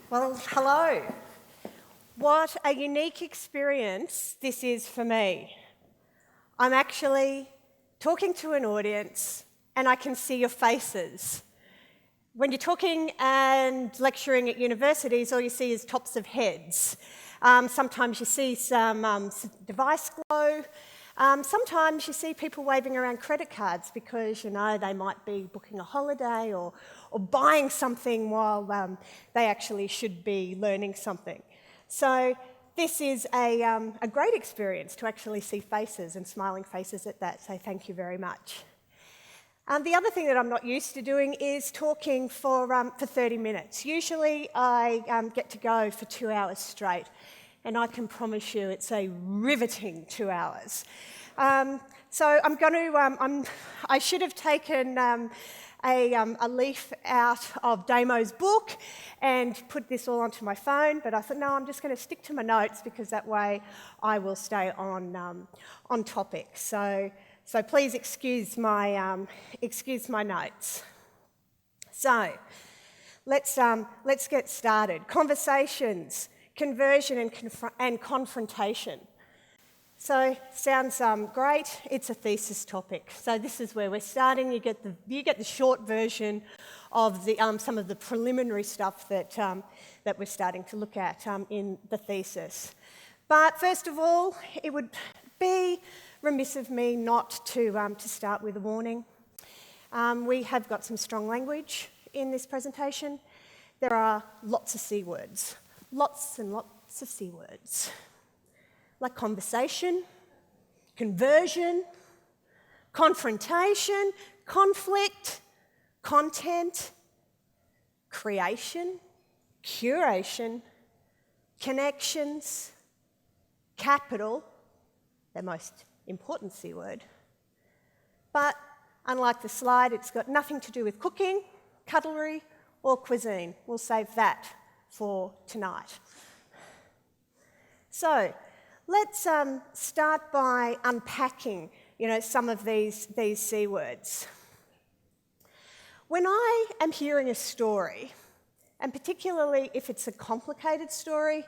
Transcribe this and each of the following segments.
Well, hello. What a unique experience this is for me. I'm actually talking to an audience and I can see your faces. When you're talking and lecturing at universities, all you see is tops of heads. Sometimes you see some device glow. Sometimes you see people waving around credit cards because, you know, they might be booking a holiday or buying something while they actually should be learning something. So this is a great experience to actually see faces and smiling faces at that, so thank you very much. The other thing that I'm not used to doing is talking for 30 minutes. Usually I get to go for 2 hours straight, and I can promise you it's a riveting 2 hours. So I'm going to, I should have taken a leaf out of Damo's book and put this all onto my phone, but I thought, no, I'm just going to stick to my notes because that way I will stay on topic. So please excuse my notes. So let's get started. Conversations, conversion and confrontation. So sounds great. It's a thesis topic. So this is where we're starting. You get the short version of the some of the preliminary stuff that we're starting to look at in the thesis. But first of all, it would be remiss of me not to start with a warning. We have got some strong language in this presentation. There are lots of C words, lots and lots of C words. Like conversation, conversion, confrontation, conflict, content, creation, curation, connections, capital, the most important C word. But unlike the slide, it's got nothing to do with cooking, cutlery, or cuisine. We'll save that for tonight. So, let's start by unpacking, some of these C words. When I am hearing a story, and particularly if it's a complicated story,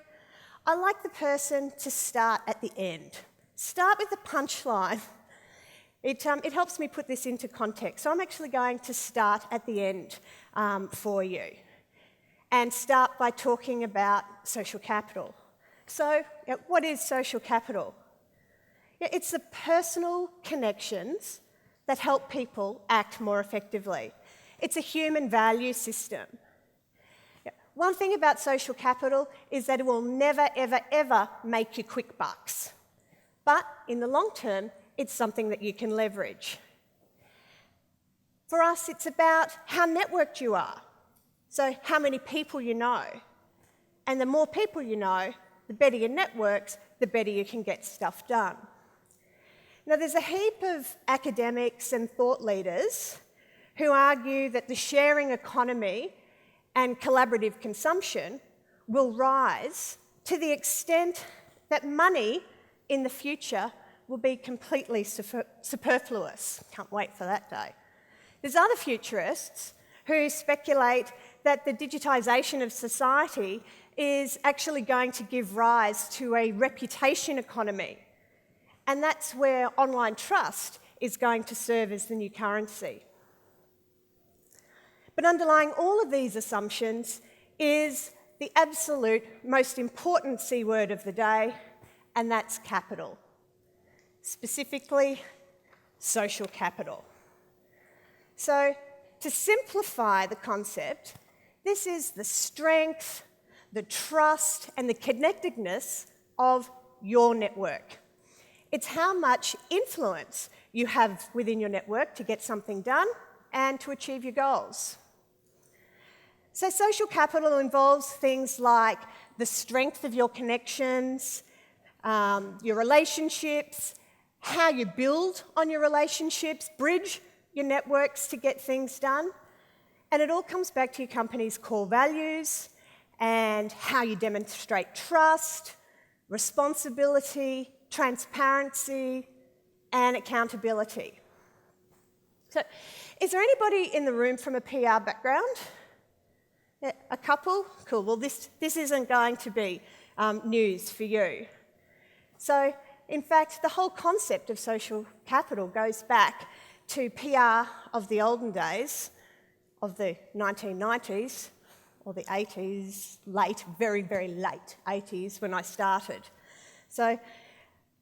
I like the person to start at the end. Start with the punchline. It helps me put this into context. So I'm actually going to start at the end for you and start by talking about social capital. So, what is social capital? It's the personal connections that help people act more effectively. It's a human value system. One thing about social capital is that it will never, ever, ever make you quick bucks. But in the long term, it's something that you can leverage. For us, it's about how networked you are. So, how many people you know. And the more people you know, the better your networks, the better you can get stuff done. Now, there's a heap of academics and thought leaders who argue that the sharing economy and collaborative consumption will rise to the extent that money in the future will be completely superfluous. Can't wait for that day. There's other futurists who speculate that the digitisation of society is actually going to give rise to a reputation economy. And that's where online trust is going to serve as the new currency. But underlying all of these assumptions is the absolute most important C word of the day, and that's capital. Specifically, social capital. So, to simplify the concept, this is the strength, the trust and the connectedness of your network. It's how much influence you have within your network to get something done and to achieve your goals. So social capital involves things like the strength of your connections, your relationships, how you build on your relationships, bridge your networks to get things done, and it all comes back to your company's core values and how you demonstrate trust, responsibility, transparency, and accountability. So, is there anybody in the room from a PR background? Yeah, a couple? Cool. Well, this isn't going to be news for you. So, in fact, the whole concept of social capital goes back to PR of the olden days, of the 1990s, or the 80s, very, very late 80s when I started. So,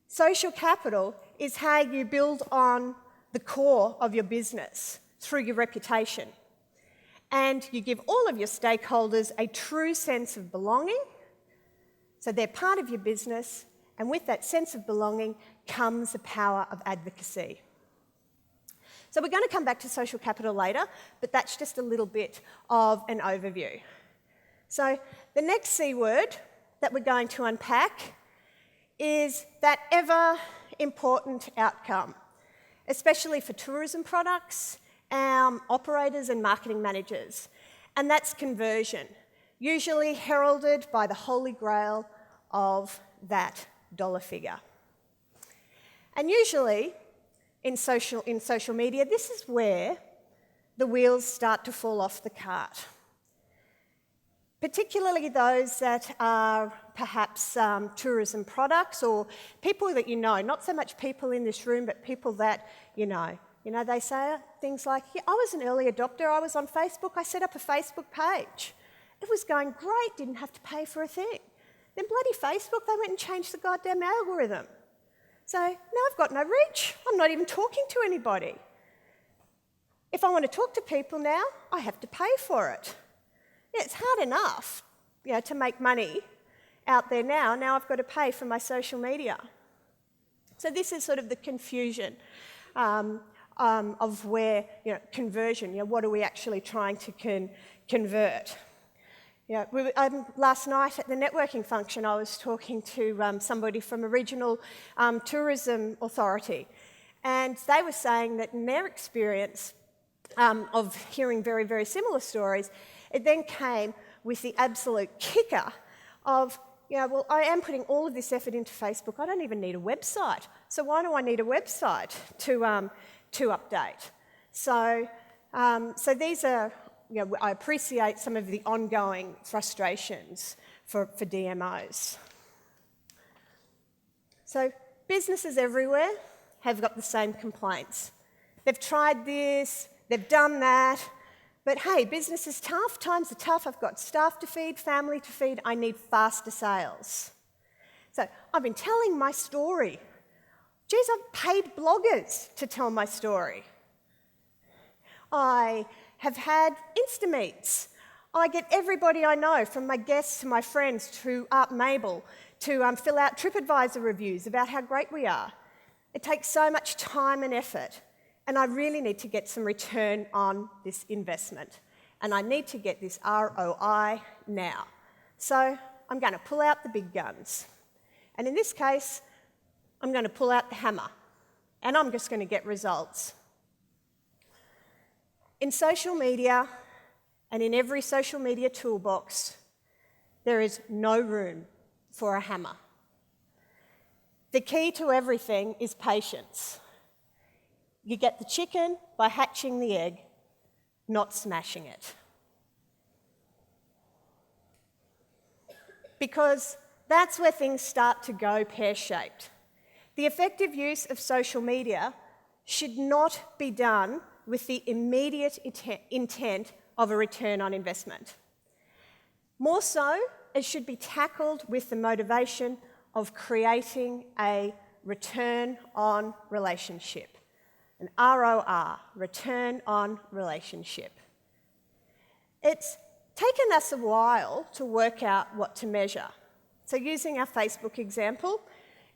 social capital is how you build on the core of your business through your reputation. And you give all of your stakeholders a true sense of belonging, so they're part of your business, and with that sense of belonging comes the power of advocacy. So we're going to come back to social capital later, but that's just a little bit of an overview. So the next C word that we're going to unpack is that ever important outcome, especially for tourism products, operators and marketing managers, and that's conversion, usually heralded by the holy grail of that dollar figure. And usually in social media, this is where the wheels start to fall off the cart, particularly those that are perhaps tourism products or people that you know, not so much people in this room, but people that you know. You know, they say things like, yeah, I was an early adopter, I was on Facebook, I set up a Facebook page. It was going great, didn't have to pay for a thing. Then bloody Facebook, they went and changed the goddamn algorithm. So now I've got no reach, I'm not even talking to anybody. If I want to talk to people now, I have to pay for it. Yeah, it's hard enough, you know, to make money out there now. Now I've got to pay for my social media. So this is sort of the confusion of where, you know, conversion, you know, what are we actually trying to convert? Yeah, last night at the networking function, I was talking to somebody from a regional tourism authority, and they were saying that in their experience of hearing very, very similar stories, it then came with the absolute kicker of, you know, well, I am putting all of this effort into Facebook, I don't even need a website, so why do I need a website to update? So these are, you know, I appreciate some of the ongoing frustrations for DMOs. So businesses everywhere have got the same complaints. They've tried this, they've done that, but hey, business is tough, times are tough, I've got staff to feed, family to feed, I need faster sales. So I've been telling my story. Geez, I've paid bloggers to tell my story. I have had Insta-meets. I get everybody I know, from my guests to my friends to Art Mabel, to fill out TripAdvisor reviews about how great we are. It takes so much time and effort, and I really need to get some return on this investment. And I need to get this ROI now. So I'm going to pull out the big guns. And in this case, I'm going to pull out the hammer, and I'm just going to get results. In social media, and in every social media toolbox, there is no room for a hammer. The key to everything is patience. You get the chicken by hatching the egg, not smashing it. Because that's where things start to go pear-shaped. The effective use of social media should not be done with the immediate intent of a return on investment. More so, it should be tackled with the motivation of creating a return on relationship, an ROR, return on relationship. It's taken us a while to work out what to measure. So using our Facebook example,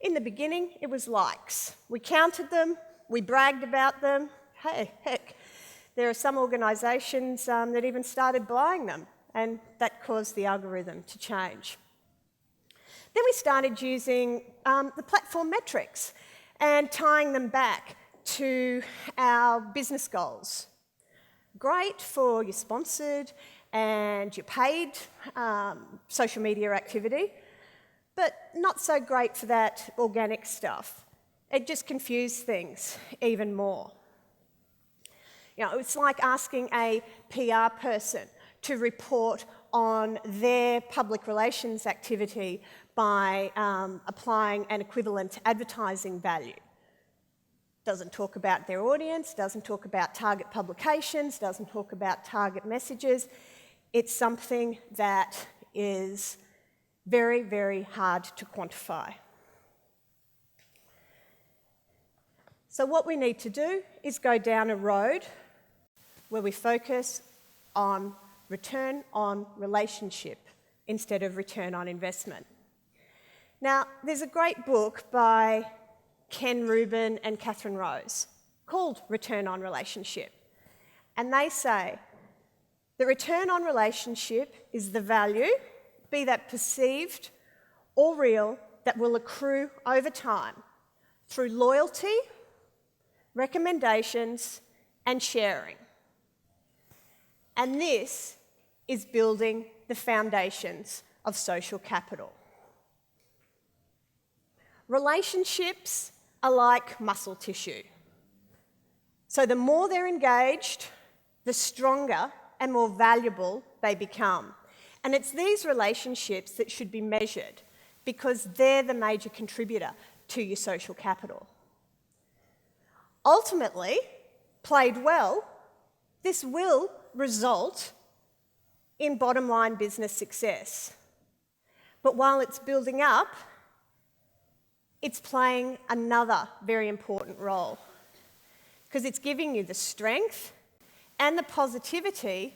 in the beginning it was likes. We counted them, we bragged about them. Hey, heck, there are some organisations that even started buying them, and that caused the algorithm to change. Then we started using the platform metrics and tying them back to our business goals. Great for your sponsored and your paid social media activity, but not so great for that organic stuff. It just confused things even more. You know, it's like asking a PR person to report on their public relations activity by applying an equivalent advertising value. Doesn't talk about their audience, doesn't talk about target publications, doesn't talk about target messages. It's something that is very, very hard to quantify. So what we need to do is go down a road where we focus on return on relationship instead of return on investment. Now, there's a great book by Ken Rubin and Catherine Rose called Return on Relationship. And they say the return on relationship is the value, be that perceived or real, that will accrue over time through loyalty, recommendations, and sharing. And this is building the foundations of social capital. Relationships are like muscle tissue. So the more they're engaged, the stronger and more valuable they become. And it's these relationships that should be measured because they're the major contributor to your social capital. Ultimately, played well, this will result in bottom line business success. But while it's building up, it's playing another very important role because it's giving you the strength and the positivity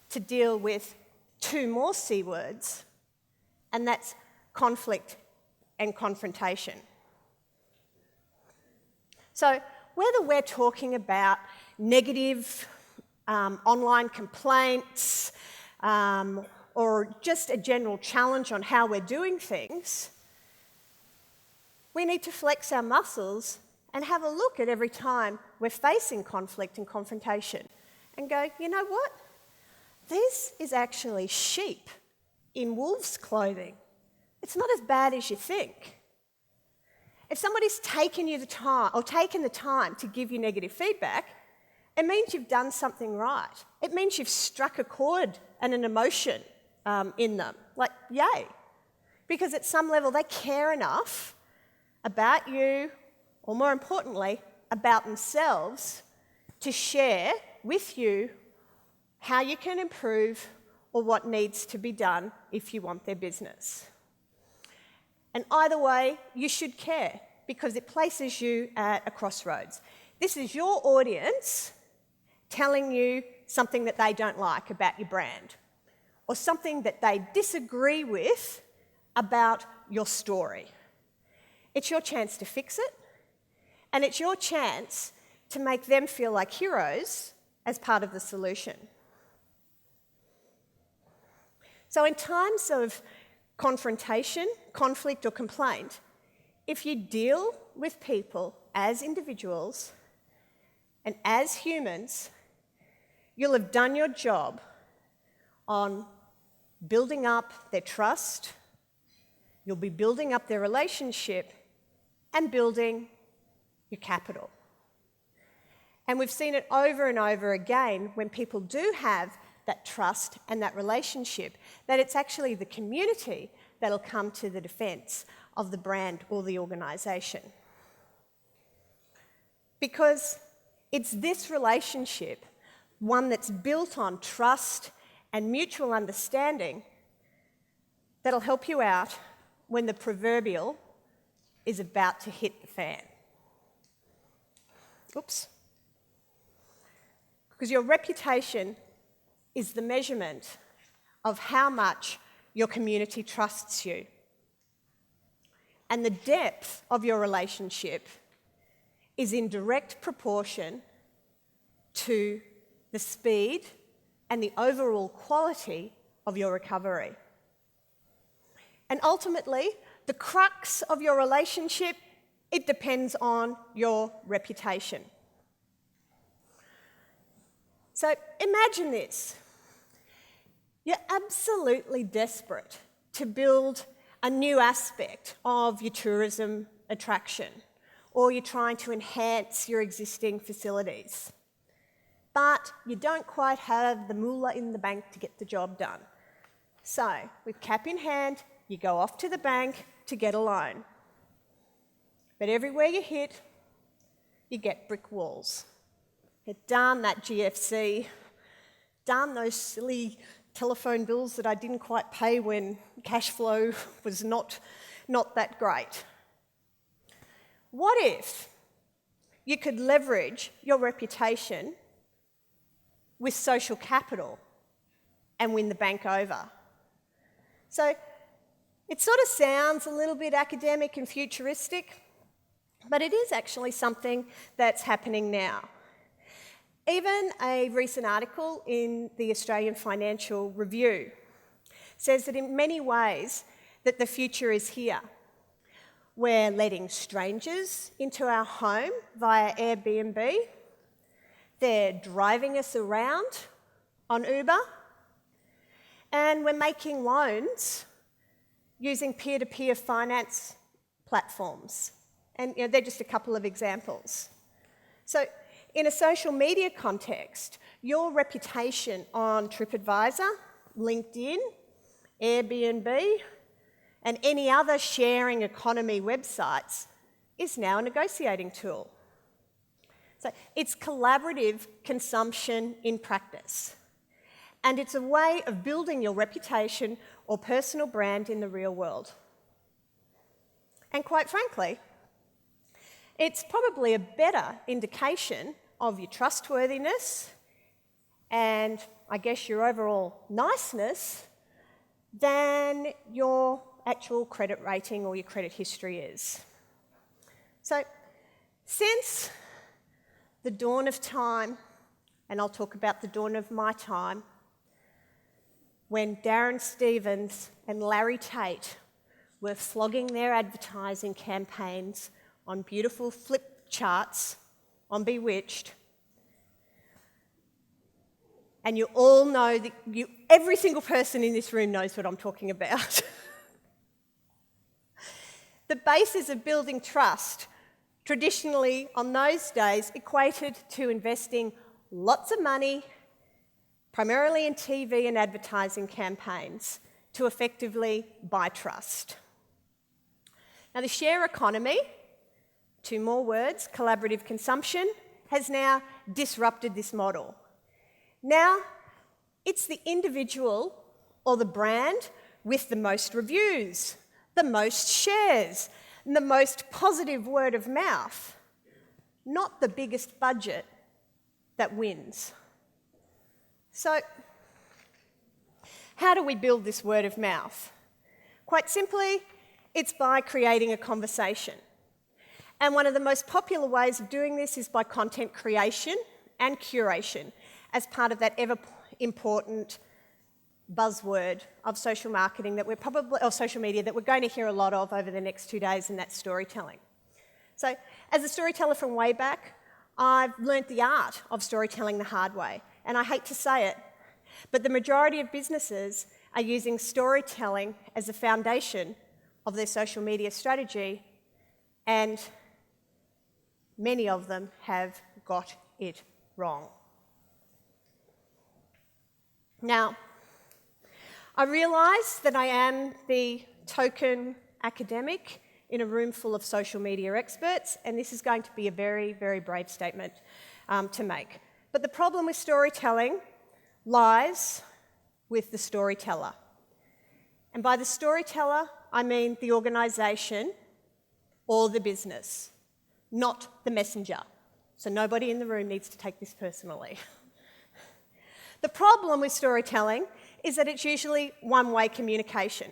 to deal with two more C words, and that's conflict and confrontation. So whether we're talking about negative online complaints or just a general challenge on how we're doing things, we need to flex our muscles and have a look at every time we're facing conflict and confrontation and go, you know what? This is actually sheep in wolf's clothing. It's not as bad as you think. If somebody's taken the time to give you negative feedback, it means you've done something right. It means you've struck a chord and an emotion in them. Like, yay. Because at some level they care enough about you, or more importantly, about themselves, to share with you how you can improve or what needs to be done if you want their business. And either way, you should care because it places you at a crossroads. This is your audience telling you something that they don't like about your brand or something that they disagree with about your story. It's your chance to fix it, and it's your chance to make them feel like heroes as part of the solution. So in times of confrontation, conflict, or complaint, if you deal with people as individuals and as humans, you'll have done your job on building up their trust, you'll be building up their relationship, and building your capital. And we've seen it over and over again when people do have that trust and that relationship, that it's actually the community that'll come to the defence of the brand or the organisation. Because it's this relationship, one that's built on trust and mutual understanding, that'll help you out when the proverbial is about to hit the fan. Oops. Because your reputation is the measurement of how much your community trusts you. And the depth of your relationship is in direct proportion to the speed and the overall quality of your recovery. And ultimately, the crux of your relationship, it depends on your reputation. So imagine this. You're absolutely desperate to build a new aspect of your tourism attraction, or you're trying to enhance your existing facilities. but you don't quite have the moolah in the bank to get the job done. So, with cap in hand, you go off to the bank to get a loan. But everywhere you hit, you get brick walls. Darn that GFC, darn those silly telephone bills that I didn't quite pay when cash flow was not that great. What if you could leverage your reputation with social capital and win the bank over? So it sort of sounds a little bit academic and futuristic, but it is actually something that's happening now. Even a recent article in the Australian Financial Review says that in many ways that the future is here. We're letting strangers into our home via Airbnb. They're driving us around on Uber. And we're making loans using peer-to-peer finance platforms. And they're just a couple of examples. So in a social media context, your reputation on TripAdvisor, LinkedIn, Airbnb, and any other sharing economy websites is now a negotiating tool. So it's collaborative consumption in practice. And it's a way of building your reputation or personal brand in the real world. And quite frankly, it's probably a better indication of your trustworthiness and, I guess, your overall niceness than your actual credit rating or your credit history is. So, since the dawn of time, and I'll talk about the dawn of my time, when Darren Stevens and Larry Tate were flogging their advertising campaigns on beautiful flip charts on Bewitched, and you all know that every single person in this room knows what I'm talking about. The basis of building trust, traditionally on those days, equated to investing lots of money, primarily in TV and advertising campaigns, to effectively buy trust. Now, the share economy, two more words, collaborative consumption, has now disrupted this model. Now, it's the individual or the brand with the most reviews, the most shares, and the most positive word of mouth, not the biggest budget, that wins. So, how do we build this word of mouth? Quite simply, it's by creating a conversation. And one of the most popular ways of doing this is by content creation and curation as part of that ever-important buzzword of social marketing that or social media that we're going to hear a lot of over the next 2 days, and that's storytelling. So, as a storyteller from way back, I've learnt the art of storytelling the hard way. And I hate to say it, but the majority of businesses are using storytelling as a foundation of their social media strategy, and many of them have got it wrong. Now, I realise that I am the token academic in a room full of social media experts, and this is going to be a very, very brave statement to make. But the problem with storytelling lies with the storyteller. And by the storyteller, I mean the organisation or the business, not the messenger. So nobody in the room needs to take this personally. The problem with storytelling is that it's usually one-way communication.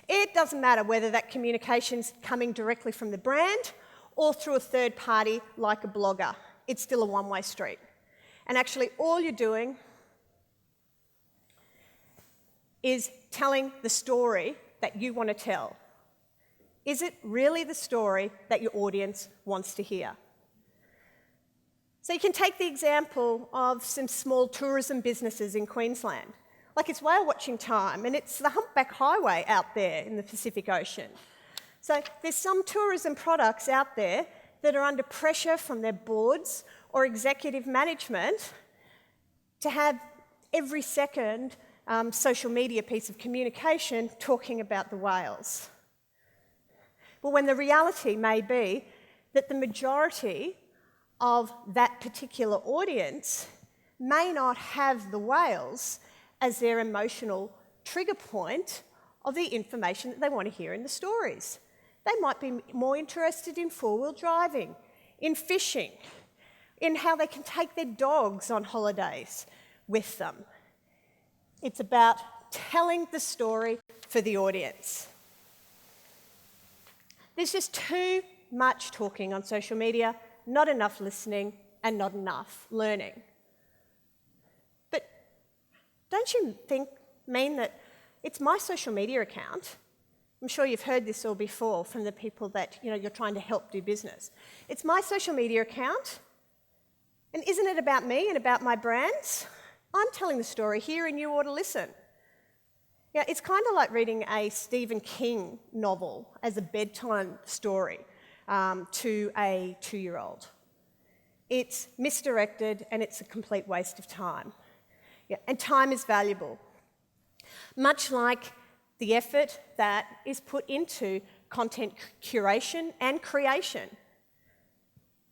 It doesn't matter whether that communication's coming directly from the brand or through a third party like a blogger. It's still a one-way street. And actually all you're doing is telling the story that you want to tell. Is it really the story that your audience wants to hear? So you can take the example of some small tourism businesses in Queensland. Like it's whale watching time, and it's the humpback highway out there in the Pacific Ocean. So there's some tourism products out there that are under pressure from their boards or executive management to have every second social media piece of communication talking about the whales. But when the reality may be that the majority of that particular audience may not have the whales as their emotional trigger point of the information that they want to hear in the stories. They might be more interested in four-wheel driving, in fishing, in how they can take their dogs on holidays with them. It's about telling the story for the audience. There's just too much talking on social media, not enough listening, and not enough learning. But don't you mean that it's my social media account? I'm sure you've heard this all before from the people that you're trying to help do business. It's my social media account, and isn't it about me and about my brands? I'm telling the story here and you ought to listen. Yeah, it's kind of like reading a Stephen King novel as a bedtime story to a 2-year-old. It's misdirected and it's a complete waste of time. Yeah, and time is valuable. Much like the effort that is put into content curation and creation.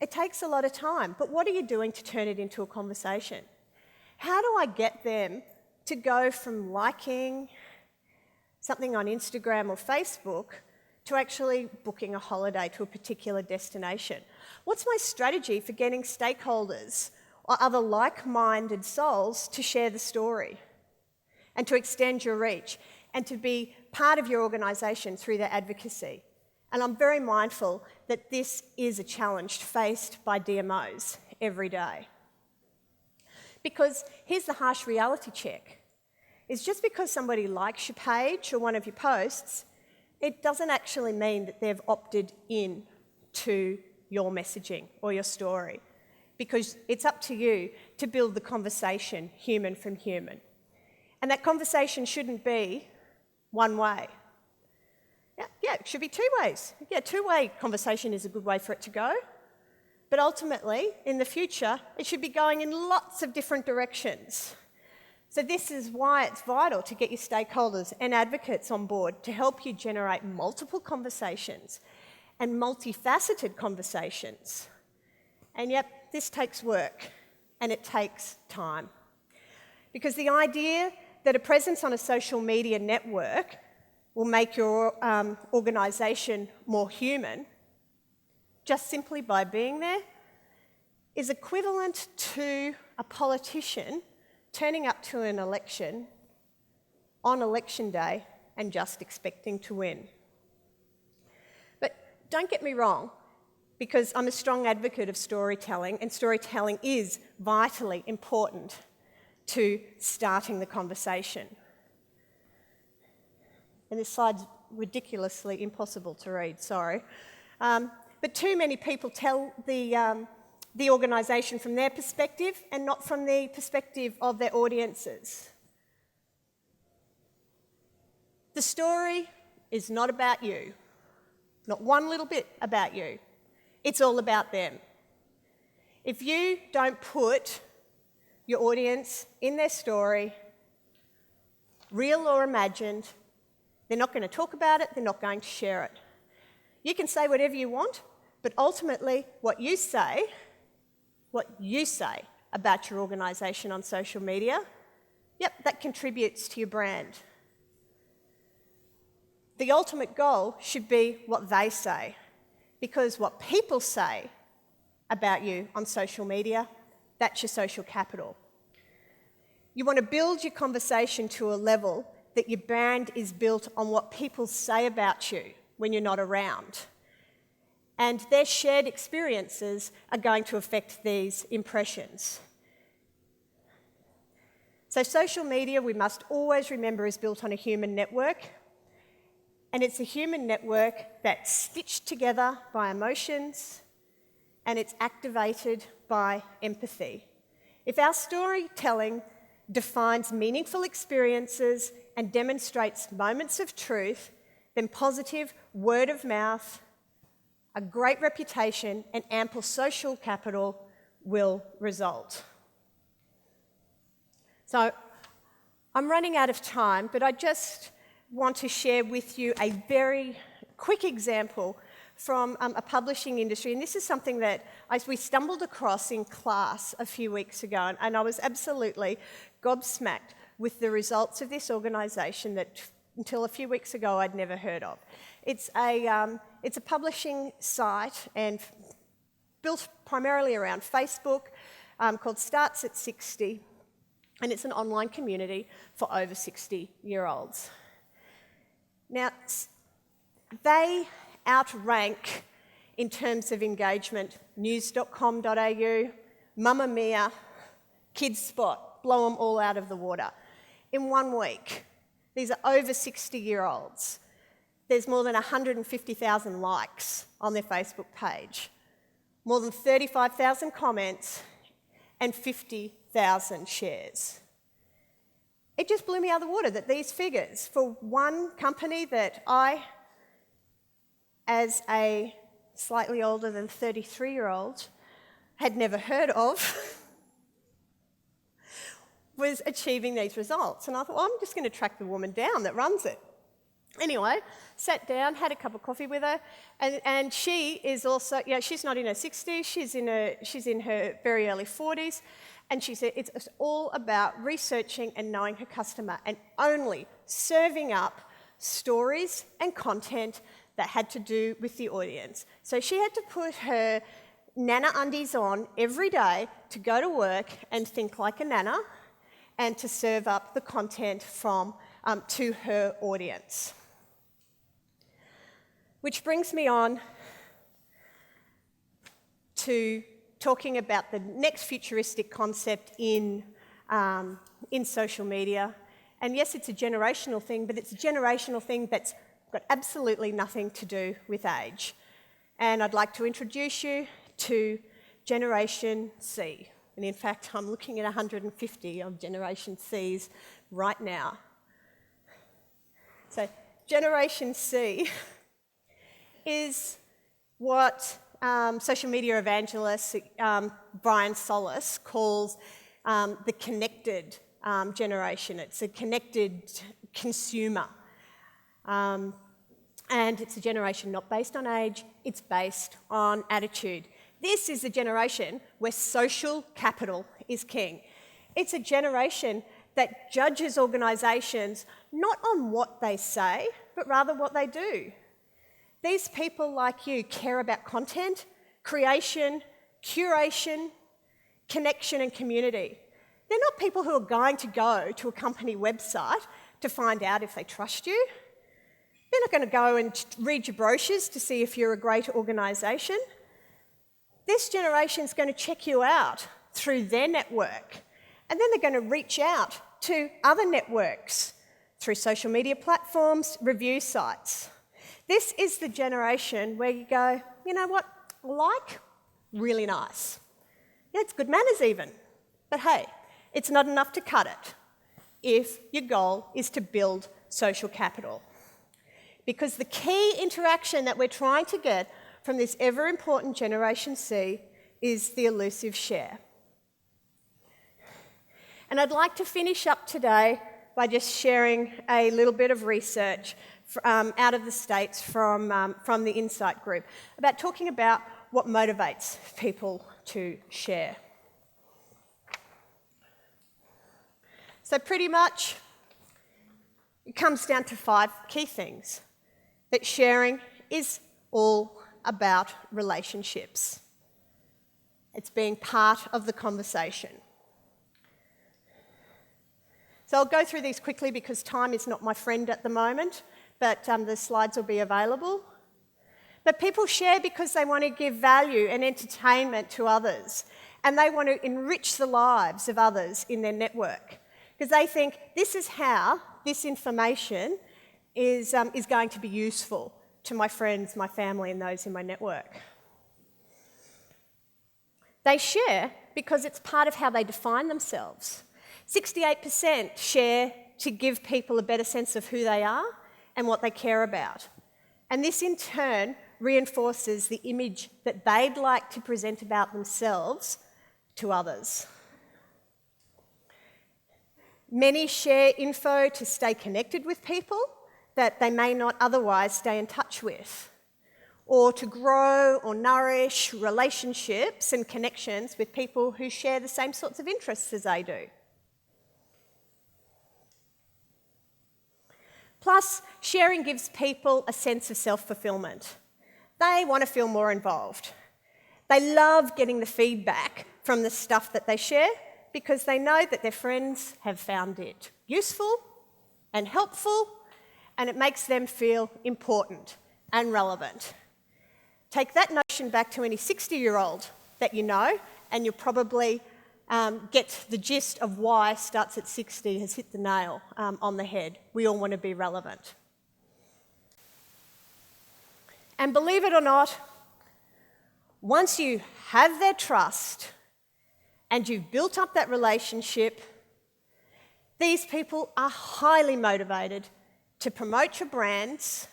It takes a lot of time, but what are you doing to turn it into a conversation? How do I get them to go from liking something on Instagram or Facebook to actually booking a holiday to a particular destination? What's my strategy for getting stakeholders or other like-minded souls to share the story and to extend your reach and to be part of your organisation through their advocacy? And I'm very mindful that this is a challenge faced by DMOs every day. Because here's the harsh reality check, is just because somebody likes your page or one of your posts, it doesn't actually mean that they've opted in to your messaging or your story, because it's up to you to build the conversation human from human. And that conversation shouldn't be one way. Yeah, it should be two ways. Yeah, two-way conversation is a good way for it to go. But ultimately, in the future, it should be going in lots of different directions. So this is why it's vital to get your stakeholders and advocates on board to help you generate multiple conversations and multifaceted conversations. And yep, this takes work and it takes time. Because the idea that a presence on a social media network will make your organisation more human, just simply by being there, is equivalent to a politician turning up to an election on election day and just expecting to win. But don't get me wrong, because I'm a strong advocate of storytelling, and storytelling is vitally important to starting the conversation. And this slide's ridiculously impossible to read, sorry. But too many people tell the organisation from their perspective and not from the perspective of their audiences. The story is not about you, not one little bit about you. It's all about them. If you don't put your audience in their story, real or imagined, they're not going to talk about it, they're not going to share it. You can say whatever you want, but ultimately what you say about your organisation on social media, yep, that contributes to your brand. The ultimate goal should be what they say, because what people say about you on social media, that's your social capital. You want to build your conversation to a level that your brand is built on what people say about you when you're not around. And their shared experiences are going to affect these impressions. So social media, we must always remember, is built on a human network. And it's a human network that's stitched together by emotions and it's activated by empathy. If our storytelling defines meaningful experiences and demonstrates moments of truth, then positive word of mouth, a great reputation and ample social capital will result. So I'm running out of time, but I just want to share with you a very quick example from a publishing industry. And this is something that we stumbled across in class a few weeks ago, and I was absolutely gobsmacked with the results of this organisation that until a few weeks ago I'd never heard of. It's a publishing site and built primarily around Facebook called Starts at 60, and it's an online community for over 60-year-olds. Now, they outrank in terms of engagement news.com.au, Mamma Mia, Kids Spot, blow them all out of the water. In 1 week, these are over 60-year-olds. There's more than 150,000 likes on their Facebook page, more than 35,000 comments, and 50,000 shares. It just blew me out of the water that these figures, for one company that I, as a slightly older than 33-year-old, had never heard of, was achieving these results. And I thought, well, I'm just going to track the woman down that runs it. Anyway, sat down, had a cup of coffee with her, and she is also, she's not in her 60s, she's in her very early 40s, and she said it's all about researching and knowing her customer and only serving up stories and content that had to do with the audience. So she had to put her nana undies on every day to go to work and think like a nana and to serve up the content to her audience. Which brings me on to talking about the next futuristic concept in social media. And yes, it's a generational thing, but it's a generational thing that's got absolutely nothing to do with age. And I'd like to introduce you to Generation C. And in fact, I'm looking at 150 of Generation Cs right now. So Generation C is what social media evangelist Brian Solis calls the connected generation. It's a connected consumer. And it's a generation not based on age, it's based on attitude. This is a generation where social capital is king. It's a generation that judges organisations not on what they say, but rather what they do. These people like you care about content, creation, curation, connection and community. They're not people who are going to go to a company website to find out if they trust you. They're not going to go and read your brochures to see if you're a great organisation. This generation is going to check you out through their network, and then they're going to reach out to other networks through social media platforms, review sites. This is the generation where you go, you know what, like, really nice. Yeah, it's good manners even. But hey, it's not enough to cut it if your goal is to build social capital. Because the key interaction that we're trying to get from this ever-important Generation C is the elusive share. And I'd like to finish up today by just sharing a little bit of research out of the States from the Insight Group about talking about what motivates people to share. So pretty much it comes down to 5 key things. That sharing is all about relationships. It's being part of the conversation. So I'll go through these quickly because time is not my friend at the moment, but the slides will be available. But people share because they want to give value and entertainment to others, and they want to enrich the lives of others in their network, because they think this is how this information is going to be useful to my friends, my family, and those in my network. They share because it's part of how they define themselves. 68% share to give people a better sense of who they are and what they care about. And this in turn reinforces the image that they'd like to present about themselves to others. Many share info to stay connected with people that they may not otherwise stay in touch with, or to grow or nourish relationships and connections with people who share the same sorts of interests as they do. Plus, sharing gives people a sense of self-fulfillment. They want to feel more involved. They love getting the feedback from the stuff that they share because they know that their friends have found it useful and helpful, and it makes them feel important and relevant. Take that notion back to any 60-year-old that you know, and you'll probably get the gist of why Starts at 60 has hit the nail on the head. We all want to be relevant. And believe it or not, once you have their trust and you've built up that relationship, these people are highly motivated to promote your brands,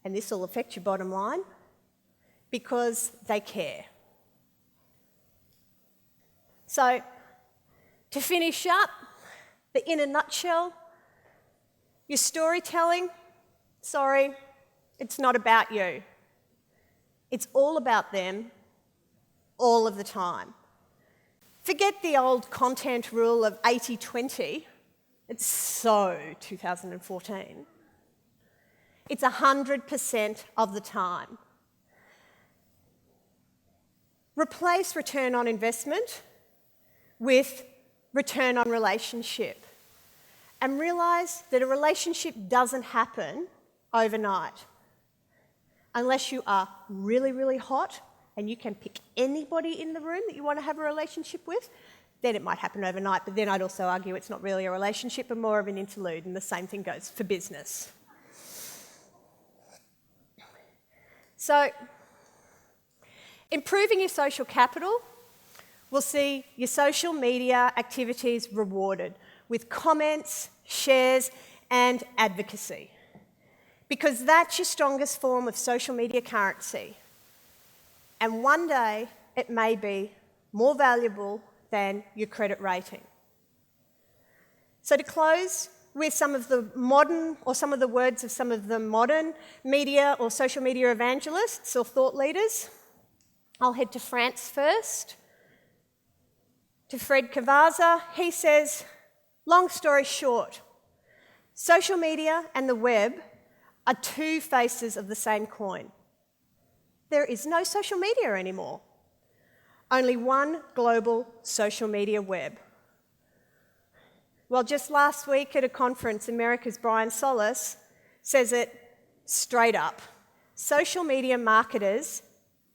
and this will affect your bottom line, because they care. So, to finish up, in a nutshell, your storytelling, sorry, it's not about you. It's all about them, all of the time. Forget the old content rule of 80-20. It's so 2014. It's 100% of the time. Replace return on investment with return on relationship, and realise that a relationship doesn't happen overnight. Unless you are really, really hot and you can pick anybody in the room that you want to have a relationship with, then it might happen overnight. But then I'd also argue it's not really a relationship, but more of an interlude, and the same thing goes for business. So, improving your social capital will see your social media activities rewarded with comments, shares, and advocacy. Because that's your strongest form of social media currency. And one day, it may be more valuable than your credit rating. So to close with some of the modern, or some of the words of some of the modern media or social media evangelists or thought leaders, I'll head to France first, to Fred Cavaza. He says, long story short, social media and the web are two faces of the same coin. There is no social media anymore. Only one global social media web. Well, just last week at a conference, America's Brian Solis says it straight up. Social media marketers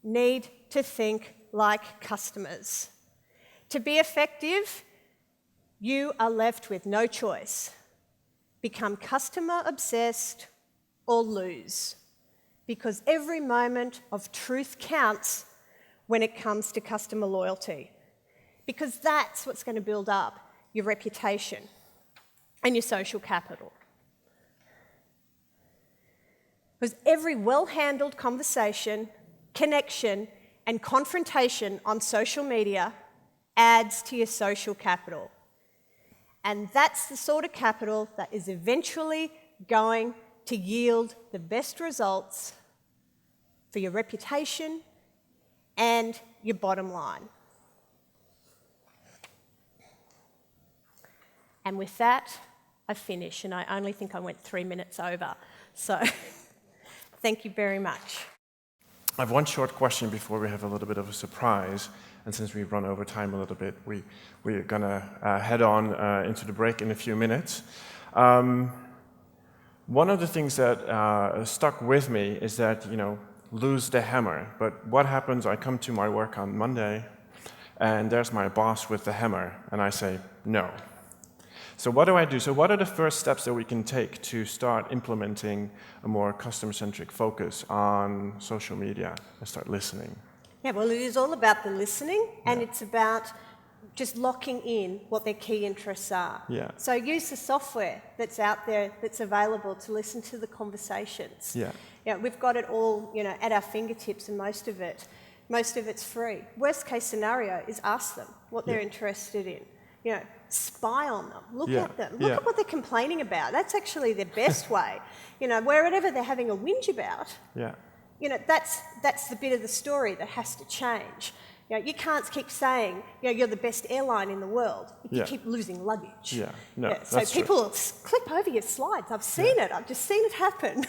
need to think like customers. To be effective, you are left with no choice. Become customer obsessed or lose. Because every moment of truth counts when it comes to customer loyalty. Because that's what's going to build up your reputation and your social capital. Because every well-handled conversation, connection, and confrontation on social media adds to your social capital. And that's the sort of capital that is eventually going to yield the best results for your reputation and your bottom line. And with that, I finish, and I only think I went 3 minutes over. So thank you very much. I have one short question before we have a little bit of a surprise. And since we've run over time a little bit, we're going to head on into the break in a few minutes. One of the things that stuck with me is that, lose the hammer. But what happens, I come to my work on Monday, and there's my boss with the hammer, and I say, no. So what do I do? So what are the first steps that we can take to start implementing a more customer-centric focus on social media and start listening? Yeah, well, it is all about the listening, and it's about just locking in what their key interests are. Yeah. So use the software that's out there that's available to listen to the conversations. Yeah, we've got it all, at our fingertips, and most of it's free. Worst case scenario is ask them what they're interested in. spy on them, look Yeah, at them, look yeah. at what they're complaining about. That's actually their best way. Wherever they're having a whinge about, Yeah. that's the bit of the story that has to change. You can't keep saying, you're the best airline in the world if you Yeah. keep losing luggage. Yeah, no, So that's true. people clip over your slides. I've seen it. I've just seen it happen.